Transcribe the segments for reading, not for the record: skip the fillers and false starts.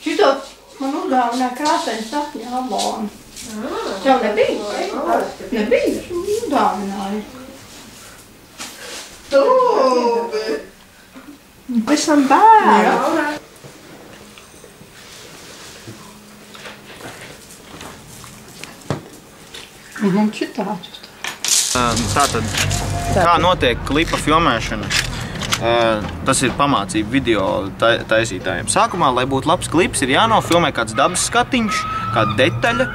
Šito man uzdāvināja krāsaini sapņi Avona. Tev nebija? Nebija? Uzdāvināja. Pēc tam bērnu. Un šitāds. Tātad, kā notiek klipa filmēšana? Tas ir pamācība video taisītājiem. Sākumā, lai būtu labs klips, ir jānofilmē kāds dabas skatiņš, kāda detaļa,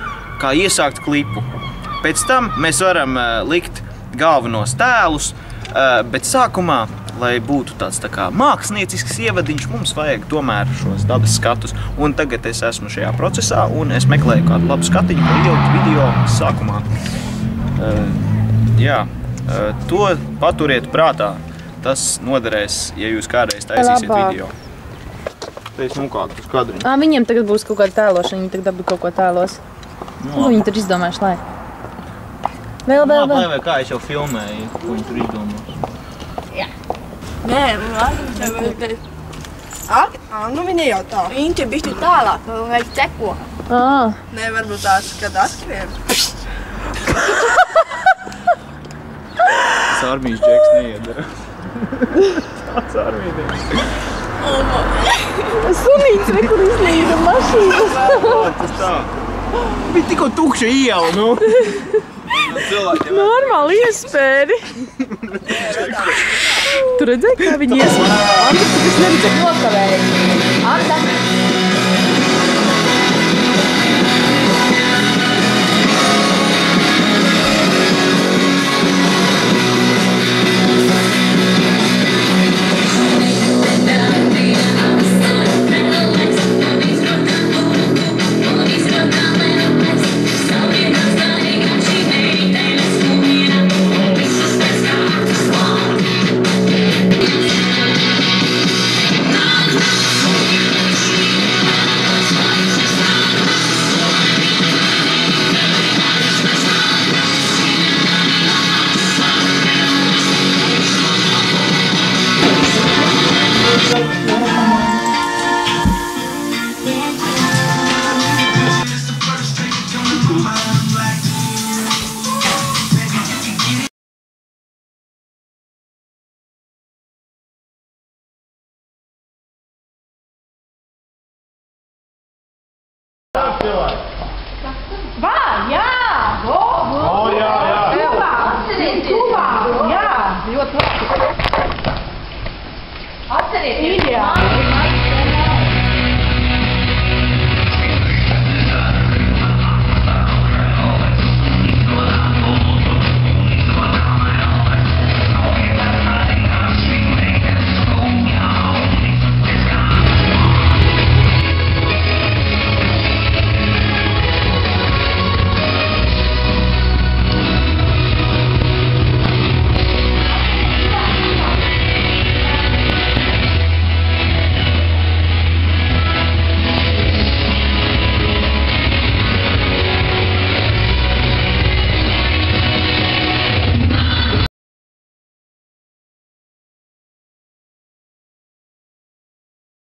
kā iesākt klipu. Pēc tam mēs varam likt galvenos tēlus, bet sākumā, lai būtu tāds tā kā māksliniecisks ievadiņš, mums vajag tomēr šos dabas skatus. Un tagad es esmu šajā procesā un es meklēju kādu labu skatiņu, lai ielikt video sākumā. To paturiet prātā. Tas noderēs, ja jūs kādreiz taisīsiet video. Te es nokāktu uz kadriņu. Viņiem tagad būs kaut kāda tēlošana, viņi tagad kaut ko tēlos. Viņi tur izdomājuši laiku. Vēl. Vai kā es jau filmēju, ko viņi tur izdomās. Jā. Nē, nu viņa jau tā. Viņa te bišķi tālāk, vajag ceko. Nē, varbūt tāds, kad atkriem. Tas armijas džeks neiedara. Tāds armīdiems. Sunīts, kur izlīda mašīnas. Tas tā. Bija tikko tukša iela, nu. Normāli iespēri. Tu redzēji, kā viņi iespēri? Anta, tu tas neredzēji nokavēji. Anta. Vai, jā! Jā! Tuvāk! Jā! Ļoti labi!